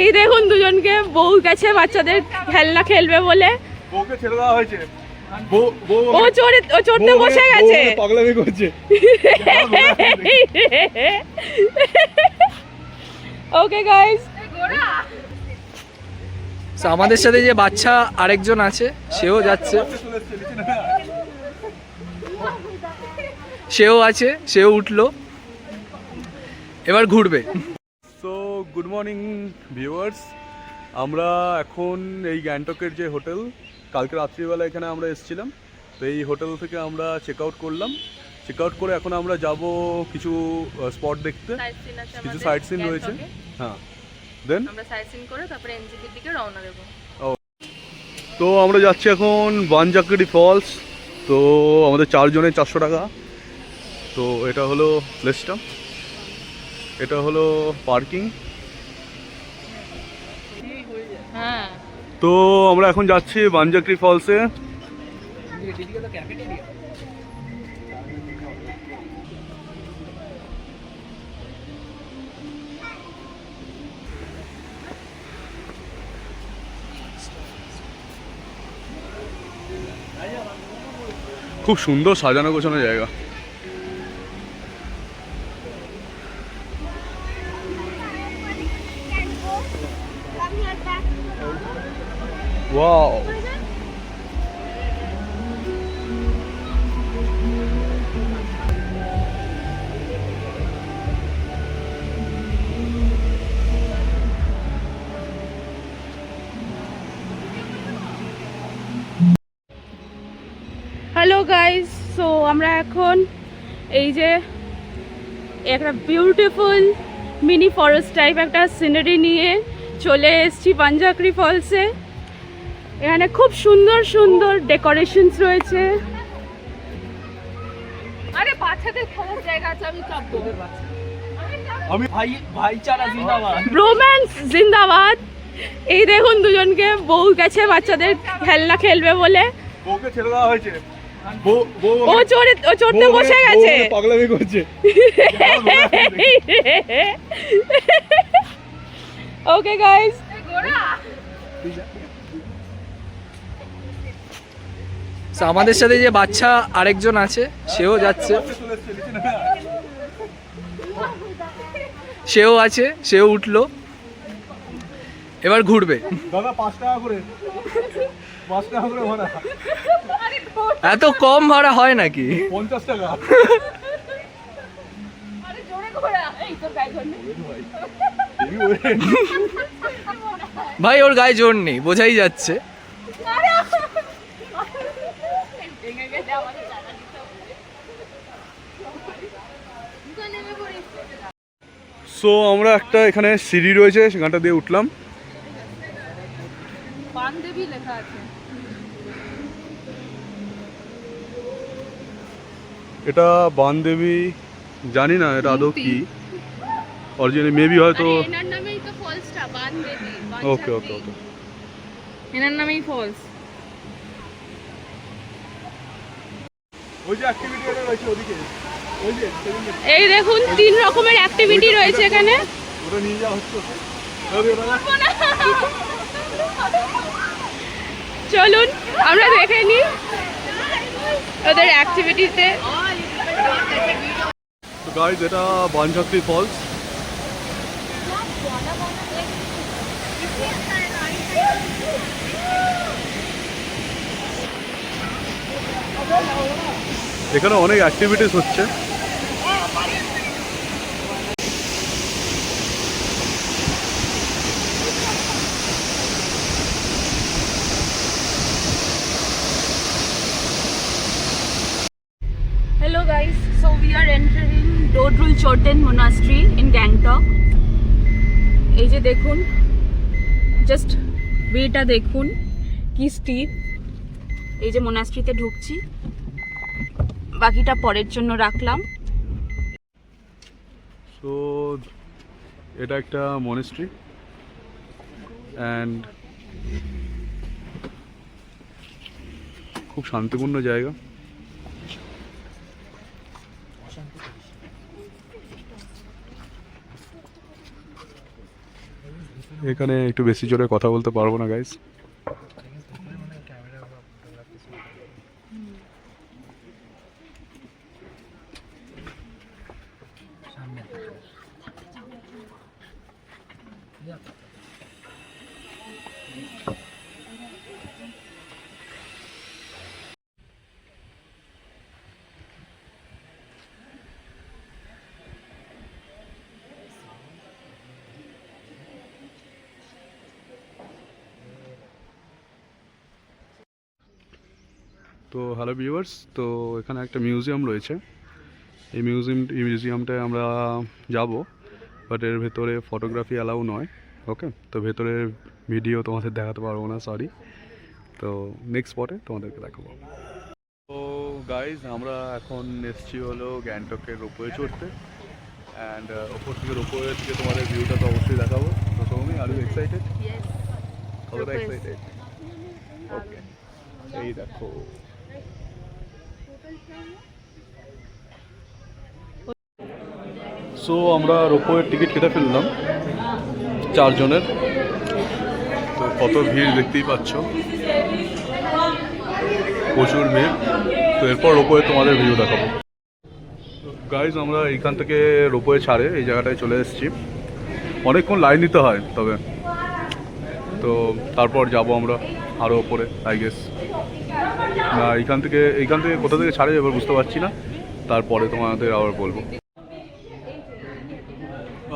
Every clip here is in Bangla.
এই দেখুন দুজনকে, বউ গেছে বাচ্চাদের খেলনা খেলবে বলে। বউকে ছেড়ে দেওয়া হয়েছে। ও চড়তে বসে গেছে। পাগলামি করছে। ওকে গাইস, আমাদের সাথে যে বাচ্চা আরেকজন আছে সেও যাচ্ছে, সেও আছে, সেও উঠলো, এবার ঘুরবে। সো গুড মর্নিং ভিউয়ার্স, আমরা এখন এই গ্যাংটকের যে হোটেল, কালকে রাত্রিবেলা এখানে আমরা এসেছিলাম, তো এই হোটেল থেকে আমরা চেক আউট করলাম। চেক আউট করে এখন আমরা যাব কিছু স্পট দেখতে, কিছু সাইট সিন রয়েছে। হ্যাঁ, দেন আমরা সাইট সিন করে তারপরে এনজেপির দিকে রওনা দেব। তো আমরা যাচ্ছি এখন বানজাকড়ি ফলস। তো আমাদের 4 জনের 400 টাকা। তো এটা হলো প্লেসটা, এটা হলো পার্কিং। হ্যাঁ, তো আমরা এখন যাচ্ছি বানজাকড়ি ফলসে। খুব সুন্দর সাজানো গোছানো জায়গা। ওয়াও, হ্যালো গাইস, সো আমরা এখন এই যে একটা বিউটিফুল মিনি ফরেস্ট টাইপ একটা সিনারি নিয়ে চলে এসেছি বানজাকড়ি ফলসে। এখানে খুব সুন্দর সুন্দর ডেকোরেশনস রয়েছে। আরে বাচ্চাদের খেলার জায়গা আছে, আমি চাপবো। আমি ভাইচারা জিন্দাবাদ, রোম্যান্স জিন্দাবাদ। এই দেখুন দুজনকে, বউ গেছে বাচ্চাদের খেলনা খেলবে বলে। বউকে ছেড়ে দেওয়া হয়েছে। ও চড়তে বসে গেছে। পাগলামি করছে। ওকে গাইস, আমাদের সাথে যে বাচ্চা আরেকজন আছে সেও যাচ্ছে, সেও আছে, সেও উঠলো, এবার ঘুরবে। দাদা 5 টাকা করে, 5 টাকা করে ভাড়া। এত কম ভাড়া হয় নাকি? 50 টাকা। ভাই ওর গায়ে জোর নেই, বোঝাই যাচ্ছে। সো আমরা একটা এখানে সিঁড়ি রয়েছে, সেখানটা দিয়ে উঠলাম। বানদেবী লেখা আছে। এটা বানদেবী, জানি না এটা আদৌ কি অরিজিনালি, মেবি হয়তো। এনার নামেই তো ফলসটা, বানদেবী। ওকে ওকে ওকে, এনার নামেই ফলস। ওই যে অ্যাক্টিভিটি এটা রয়েছে ওদিকে, ওই যে এই দেখুন 3 রকমের অ্যাক্টিভিটি রয়েছে এখানে। ওটা নিয়ে যাওয়া হচ্ছে। চলুন আমরা দেখে নিই ওদের অ্যাক্টিভিটিতে। তো গাইস, এটা বানজাকড়ি ফলস। এখানে অনেক অ্যাক্টিভিটিস হচ্ছে। Hello guys, so we are entering Dodrul Choten Monastery in Gangtok. এই যে দেখুন, জাস্ট ওয়েটা দেখুন কি স্টিপ। এই যে মোনাস্ট্রিতে ঢুকছি, বাকিটা পরের জন্য রাখলাম। সো এটা একটা মনেস্ট্রি অ্যান্ড খুব শান্তিপূর্ণ জায়গা। এখানে একটু বেশি জোরে কথা বলতে পারবো না গাইস। তো হ্যালো ভিউয়ার্স, তো এখানে একটা মিউজিয়াম রয়েছে। এই মিউজিয়ামটায় আমরা যাব, বাট এর ভেতরে ফটোগ্রাফি অ্যালাউ নয়। ওকে, তো ভেতরের ভিডিও তোমাদের দেখাতে পারবো না, সরি। তো নেক্সট স্পটে তোমাদেরকে দেখাবো। তো গাইজ, আমরা এখন এসেছি হলো গ্যাংটকের রোপওয়ে চড়তে, অ্যান্ড ওপর থেকে রোপওয়ে থেকে তোমাদের ভিউটা তো অবশ্যই দেখাবো। তো সৌমি, আর ইউ এক্সাইটেড? কতটা এক্সাইটেড? ওকে, এই দেখো। সো আমরা রোপওয়ের টিকিট কেটে ফেললাম 4 জনের। তো কত ভিড় দেখতেই পাচ্ছ, প্রচুর ভিড়। তো এরপর রোপওয়ে তোমাদের ভিউ দেখাবো। গাইজ, আমরা এইখান থেকে রোপওয়ে ছাড়ে এই জায়গাটায় চলে এসেছি। অনেকক্ষণ লাইন দিতে হয় তবে, তো তারপর যাব আমরা আরও ওপরে, আই গেস। না, এইখান থেকে কোথা থেকে ছাড়ে এবার বুঝতে পারছি না, তারপরে তোমাদের আবার বলবো।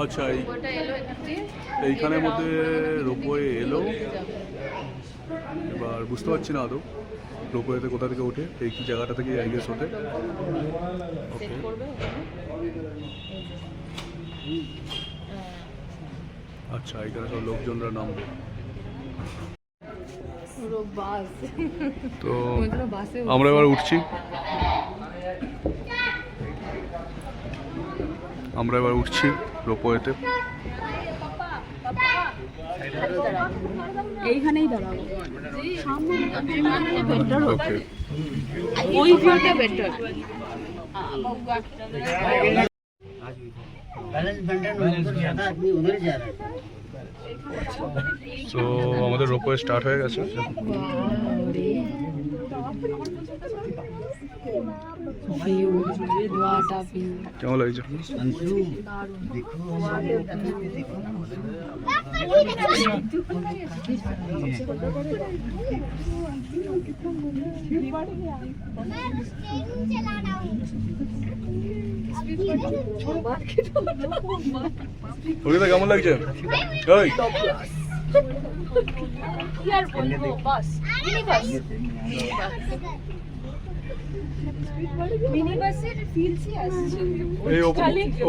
আচ্ছা, এইখানের মধ্যে রোপওয়ে এলো, এবার বুঝতে পারছি না আদৌ রোপওয়েতে কোথা থেকে ওঠে, এই কি জায়গাটা থেকে আই গেস ওঠে। ওকে, আচ্ছা, এখানে সব লোকজনরা নামবে। তো আমরা এবার উঠছি, রোপওয়েতে। এইখানেই দাঁড়াবো, ওকে, ওই ভিউটা বেটার। সো আমাদের রোপওয়ে স্টার্ট হয়ে গেছে। কেমন লাগছে? ওকে, কেমন লাগছে? ওই মিনি বাসের ফিলসই আসছে। এই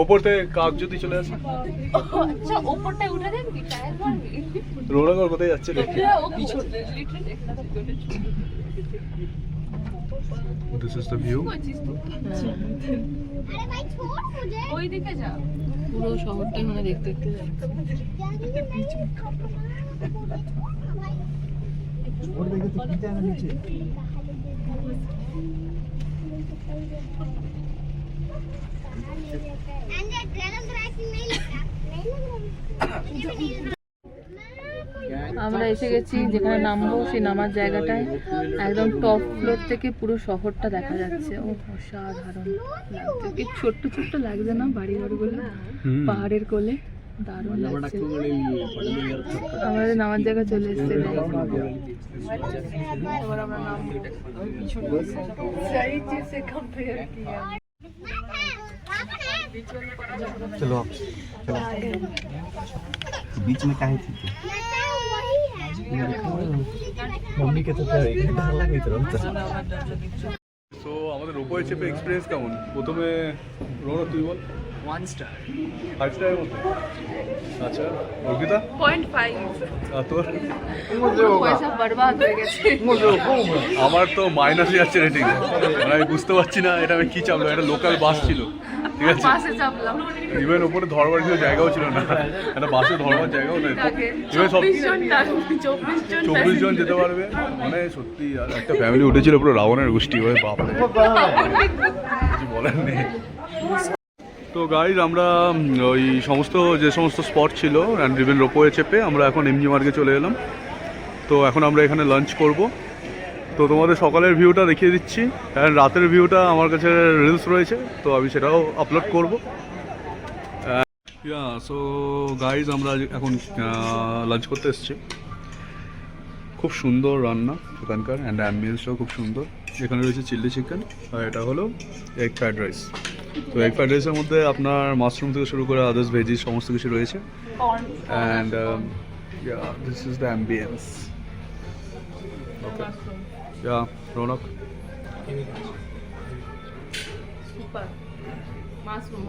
ওপর থেকে কাক যদি চলে আসে, আচ্ছা, ওপরটা উঠে দেখবি, টায়ার মারবি। রোনাগর কোথায় যাচ্ছে রে? ও পিছনে This is the view. ওই দিকে যা, পুরো শহরটাই মানে দেখতে দেখতে আমরা এসে গেছি যেখানে নামবো, সেই নামার জায়গাটায় একদম টপ ফ্লোর থেকে পুরো শহরটা দেখা যাচ্ছে। ও অসাধারণ লাগছে, কি ছোট্ট ছোট্ট লাগছে না বাড়ি ঘরগুলো পাহাড়ের কোলে, দারুণ লাগছে। আমাদের নামার জায়গা চলে এসছে, এবার আমরা নামবো। चलो बीच में काहे थी मम्मी के तो डर लगे तुरंत। সো আমাদের রোপওয়ে চেপে এক্সপিরিয়েন্স কেমন? প্রথমে রোনা, তুই বল। 1 স্টার, 5 স্টারের মতো। আচ্ছা, অর্পিতা? 0.5। আর তোর? পয়সা বরবাদ হয়ে গেছে। আমার তো মাইনাসে যাচ্ছে রেটিং। আমি বুঝতে পারছি না এটা আমি কি চাপলাম। একটা লোকাল বাস ছিল, ঠিক আছে, বাসে চাপলাম। ইভেন ওপরে ধরবার কিছু জায়গাও ছিল না, একটা বাসে ধরবার জায়গাও নেই। ইভেন সব 24 জন যেতে পারবে, মানে সত্যি। আর একটা ফ্যামিলি উঠেছিল পুরো রাবণের গোষ্ঠী, ওই বাপ রে, কিছু বলার নেই। তো গাইজ আমরা ওই যে সমস্ত স্পট ছিল অ্যান্ড ইভেন রোপওয়ে চেপে আমরা এখন এমজি মার্গে চলে এলাম। তো এখন আমরা এখানে লাঞ্চ করব। তো তোমাদের সকালের ভিউটা দেখিয়ে দিচ্ছি, অ্যান্ড রাতের ভিউটা আমার কাছে রিলস রয়েছে, তো আমি সেটাও আপলোড করব। সো গাইজ আমরা এখন লাঞ্চ করতে এসেছি। খুব সুন্দর রান্না এখানকার, অ্যান্ড অ্যাম্বিয়েন্সটাও খুব সুন্দর। এখানে রয়েছে চিলি চিকেন, আর এটা হলো এগ ফ্রাইড রাইস। তো এগ ফ্রাইড রাইসের মধ্যে আপনার মাশরুম থেকে শুরু করে আদার্স ভেজিস সমস্ত কিছু রয়েছে। And this is the ambience. Okay, Rounak. Super mushroom